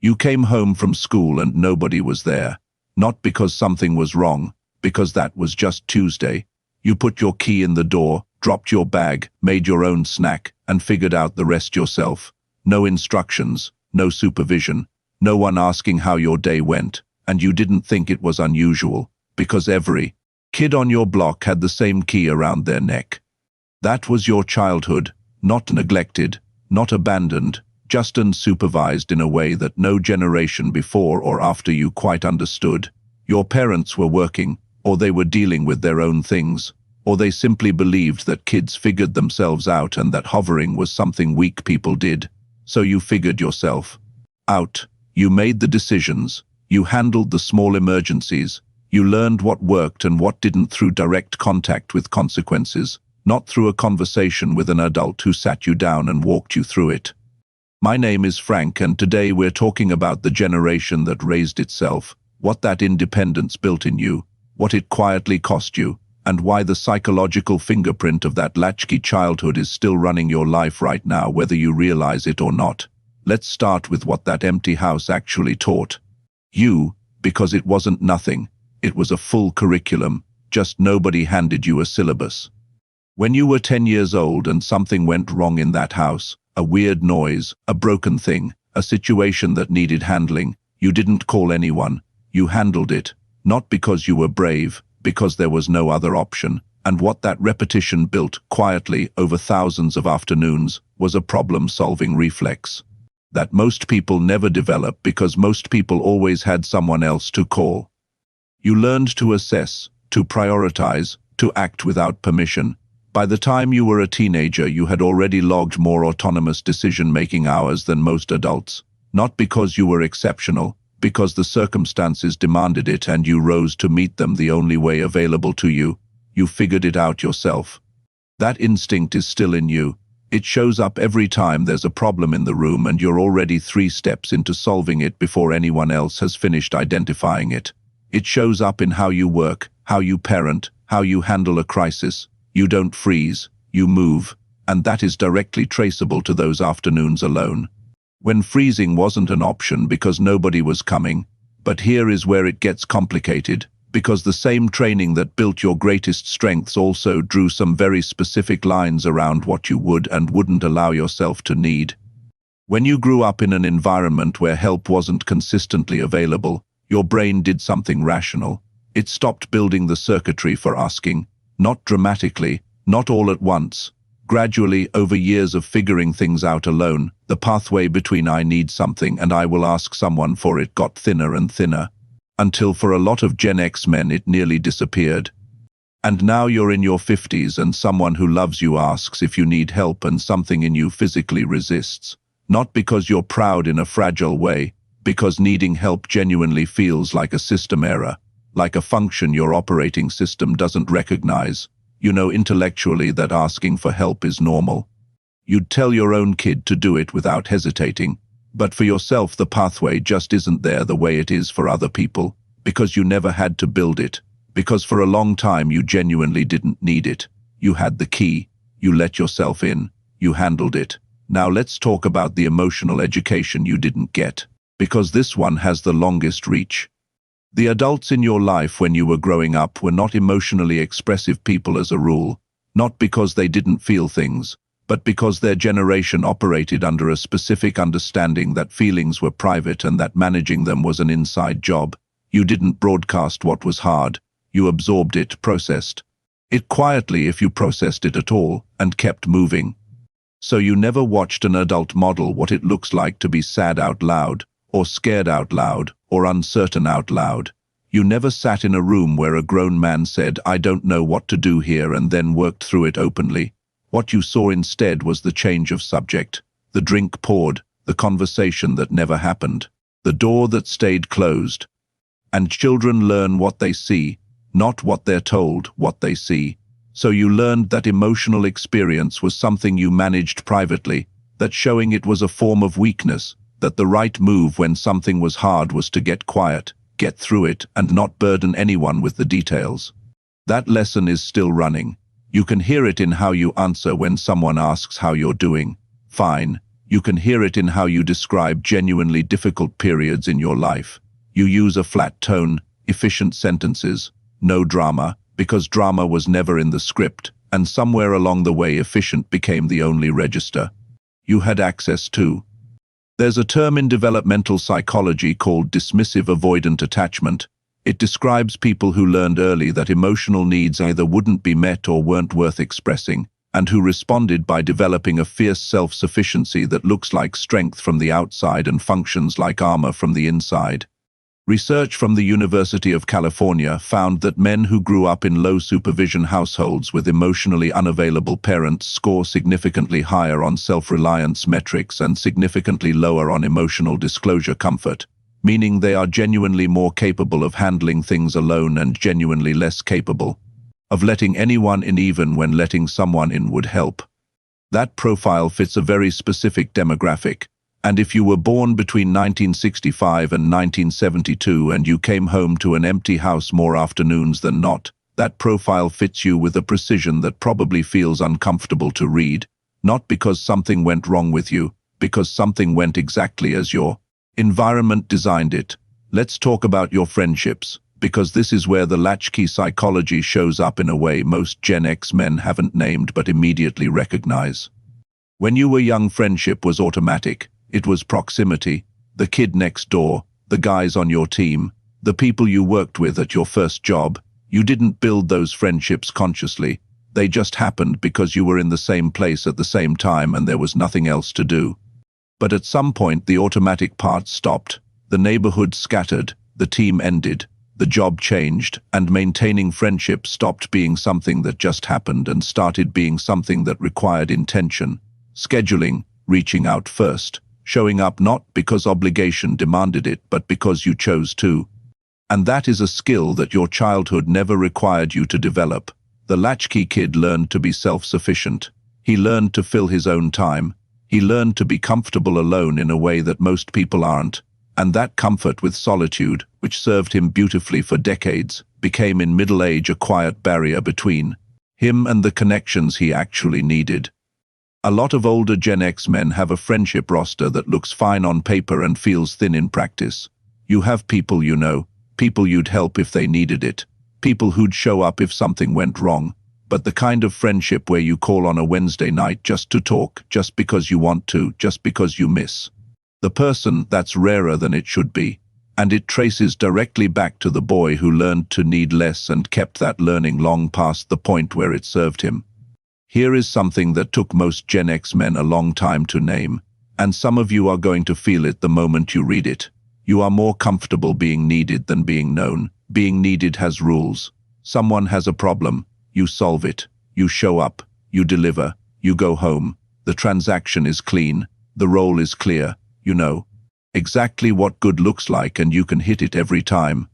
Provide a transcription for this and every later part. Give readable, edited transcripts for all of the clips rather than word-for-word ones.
You came home from school and nobody was there. Not because something was wrong, because that was just Tuesday. You put your key in the door, dropped your bag, made your own snack, and figured out the rest yourself. No instructions, no supervision, no one asking how your day went, and you didn't think it was unusual, because every kid on your block had the same key around their neck. That was your childhood, not neglected, not abandoned, just unsupervised in a way that no generation before or after you quite understood. Your parents were working, or they were dealing with their own things, or they simply believed that kids figured themselves out and that hovering was something weak people did. So you figured yourself out. You made the decisions. You handled the small emergencies. You learned what worked and what didn't through direct contact with consequences, not through a conversation with an adult who sat you down and walked you through it. My name is Frank, and today we're talking about the generation that raised itself, what that independence built in you, what it quietly cost you, and why the psychological fingerprint of that latchkey childhood is still running your life right now, whether you realize it or not. Let's start with what that empty house actually taught you, because it wasn't nothing. It was a full curriculum, just nobody handed you a syllabus. When you were 10 years old and something went wrong in that house, a weird noise, a broken thing, a situation that needed handling, you didn't call anyone. You handled it, not because you were brave, because there was no other option. And what that repetition built quietly over thousands of afternoons was a problem-solving reflex that most people never develop because most people always had someone else to call. You learned to assess, to prioritize, to act without permission. By the time you were a teenager, you had already logged more autonomous decision-making hours than most adults, not because you were exceptional, because the circumstances demanded it and you rose to meet them the only way available to you. You figured it out yourself. That instinct is still in you. It shows up every time there's a problem in the room and you're already 3 steps into solving it before anyone else has finished identifying it. It shows up in how you work, how you parent, how you handle a crisis. You don't freeze, you move, and that is directly traceable to those afternoons alone, when freezing wasn't an option because nobody was coming. But here is where it gets complicated, because the same training that built your greatest strengths also drew some very specific lines around what you would and wouldn't allow yourself to need. When you grew up in an environment where help wasn't consistently available, your brain did something rational. It stopped building the circuitry for asking, not dramatically, not all at once. Gradually, over years of figuring things out alone, the pathway between I need something and I will ask someone for it got thinner and thinner, until for a lot of Gen X men it nearly disappeared. And now you're in your 50s and someone who loves you asks if you need help and something in you physically resists. Not because you're proud in a fragile way, because needing help genuinely feels like a system error, like a function your operating system doesn't recognize. You know intellectually that asking for help is normal. You'd tell your own kid to do it without hesitating, but for yourself the pathway just isn't there the way it is for other people, because you never had to build it, because for a long time you genuinely didn't need it. You had the key, you let yourself in, you handled it. Now let's talk about the emotional education you didn't get, because this one has the longest reach. The adults in your life when you were growing up were not emotionally expressive people as a rule, not because they didn't feel things, but because their generation operated under a specific understanding that feelings were private and that managing them was an inside job. You didn't broadcast what was hard. You absorbed it, processed it quietly if you processed it at all, and kept moving. So you never watched an adult model what it looks like to be sad out loud, or scared out loud, or uncertain out loud. You never sat in a room where a grown man said, "I don't know what to do here," and then worked through it openly. What you saw instead was the change of subject, the drink poured, the conversation that never happened, the door that stayed closed. And children learn what they see, not what they're told, what they see. So you learned that emotional experience was something you managed privately, that showing it was a form of weakness, that the right move when something was hard was to get quiet, get through it, and not burden anyone with the details. That lesson is still running. You can hear it in how you answer when someone asks how you're doing. Fine. You can hear it in how you describe genuinely difficult periods in your life. You use a flat tone, efficient sentences, no drama, because drama was never in the script, and somewhere along the way efficient became the only register. You had access to. There's a term in developmental psychology called dismissive avoidant attachment. It describes people who learned early that emotional needs either wouldn't be met or weren't worth expressing, and who responded by developing a fierce self-sufficiency that looks like strength from the outside and functions like armor from the inside. Research from the University of California found that men who grew up in low-supervision households with emotionally unavailable parents score significantly higher on self-reliance metrics and significantly lower on emotional disclosure comfort, meaning they are genuinely more capable of handling things alone and genuinely less capable of letting anyone in even when letting someone in would help. That profile fits a very specific demographic. And if you were born between 1965 and 1972 and you came home to an empty house more afternoons than not, that profile fits you with a precision that probably feels uncomfortable to read, not because something went wrong with you, because something went exactly as your environment designed it. Let's talk about your friendships, because this is where the Latchkey psychology shows up in a way most Gen X men haven't named but immediately recognize. When you were young, friendship was automatic. It was proximity, the kid next door, the guys on your team, the people you worked with at your first job. You didn't build those friendships consciously. They just happened because you were in the same place at the same time and there was nothing else to do. But at some point the automatic part stopped, the neighborhood scattered, the team ended, the job changed, and maintaining friendship stopped being something that just happened and started being something that required intention, scheduling, reaching out first. Showing up not because obligation demanded it, but because you chose to. And that is a skill that your childhood never required you to develop. The Latchkey kid learned to be self-sufficient. He learned to fill his own time. He learned to be comfortable alone in a way that most people aren't. And that comfort with solitude, which served him beautifully for decades, became in middle age a quiet barrier between him and the connections he actually needed. A lot of older Gen X men have a friendship roster that looks fine on paper and feels thin in practice. You have people you know, people you'd help if they needed it, people who'd show up if something went wrong, but the kind of friendship where you call on a Wednesday night just to talk, just because you want to, just because you miss the person, that's rarer than it should be. And it traces directly back to the boy who learned to need less and kept that learning long past the point where it served him. Here is something that took most Gen X men a long time to name, and some of you are going to feel it the moment you read it. You are more comfortable being needed than being known. Being needed has rules. Someone has a problem, you solve it, you show up, you deliver, you go home. The transaction is clean, the role is clear, you know exactly what good looks like and you can hit it every time.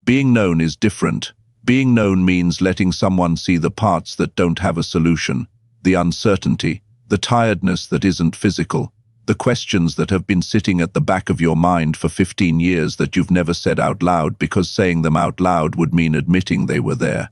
Being known is different. Being known means letting someone see the parts that don't have a solution, the uncertainty, the tiredness that isn't physical, the questions that have been sitting at the back of your mind for 15 years that you've never said out loud because saying them out loud would mean admitting they were there.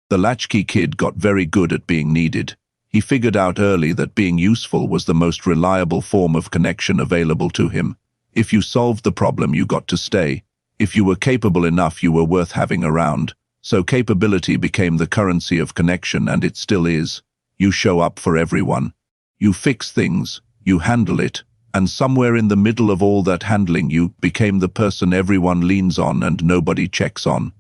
The Latchkey kid got very good at being needed. He figured out early that being useful was the most reliable form of connection available to him. If you solved the problem, you got to stay. If you were capable enough, you were worth having around. So capability became the currency of connection, and it still is. You show up for everyone. You fix things, you handle it, and somewhere in the middle of all that handling you became the person everyone leans on and nobody checks on.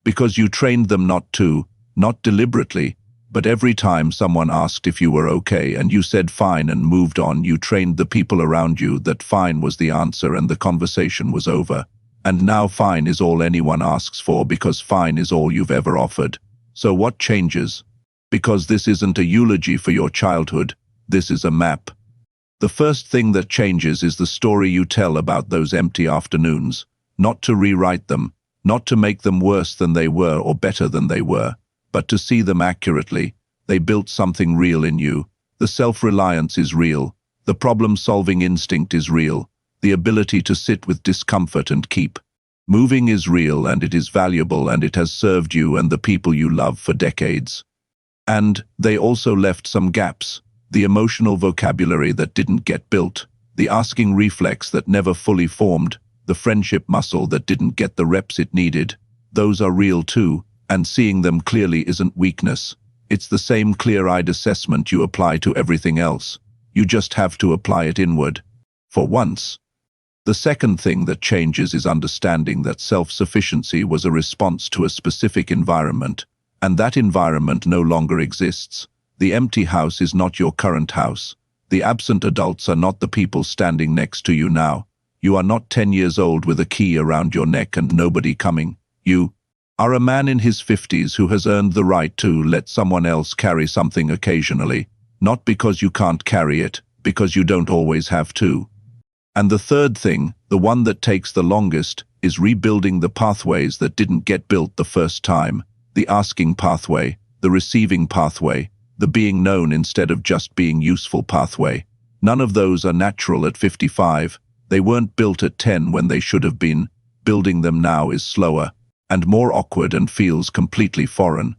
Because you trained them not deliberately, but every time someone asked if you were okay and you said fine and moved on, you trained the people around you that fine was the answer and the conversation was over. And now fine is all anyone asks for because fine is all you've ever offered. So what changes? Because this isn't a eulogy for your childhood, this is a map. The first thing that changes is the story you tell about those empty afternoons, not to rewrite them, not to make them worse than they were or better than they were, but to see them accurately. They built something real in you. The self-reliance is real. The problem-solving instinct is real. The ability to sit with discomfort and keep moving is real, and it is valuable, and it has served you and the people you love for decades. And they also left some gaps. the emotional vocabulary that didn't get built, the asking reflex that never fully formed, the friendship muscle that didn't get the reps it needed. Those are real too, and seeing them clearly isn't weakness. It's the same clear-eyed assessment you apply to everything else. You just have to apply it inward. For once. The second thing that changes is understanding that self-sufficiency was a response to a specific environment, and that environment no longer exists. The empty house is not your current house. The absent adults are not the people standing next to you now. You are not 10 years old with a key around your neck and nobody coming. You are a man in his 50s who has earned the right to let someone else carry something occasionally, not because you can't carry it, because you don't always have to. And the third thing, the one that takes the longest, is rebuilding the pathways that didn't get built the first time. The asking pathway, the receiving pathway, the being known instead of just being useful pathway. None of those are natural at 55. They weren't built at 10 when they should have been. Building them now is slower and more awkward and feels completely foreign.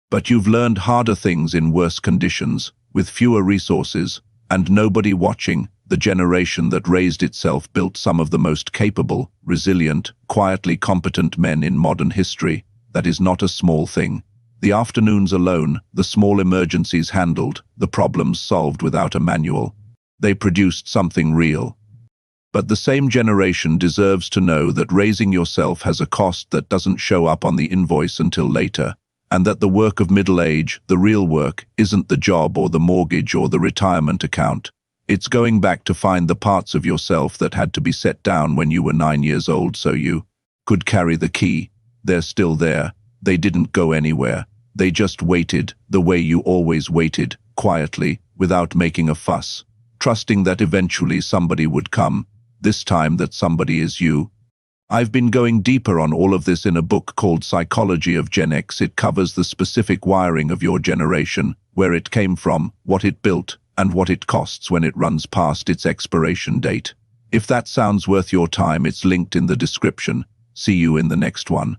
But you've learned harder things in worse conditions, with fewer resources, and nobody watching. The generation that raised itself built some of the most capable, resilient, quietly competent men in modern history. That is not a small thing. The afternoons alone, the small emergencies handled, the problems solved without a manual. They produced something real. But the same generation deserves to know that raising yourself has a cost that doesn't show up on the invoice until later, and that the work of middle age, the real work, isn't the job or the mortgage or the retirement account. It's going back to find the parts of yourself that had to be set down when you were 9 years old so you could carry the key. They're still there. They didn't go anywhere. They just waited, the way you always waited, quietly, without making a fuss, trusting that eventually somebody would come, this time that somebody is you. I've been going deeper on all of this in a book called Psychology of Gen X. It covers the specific wiring of your generation, where it came from, what it built, and what it costs when it runs past its expiration date. If that sounds worth your time, it's linked in the description. See you in the next one.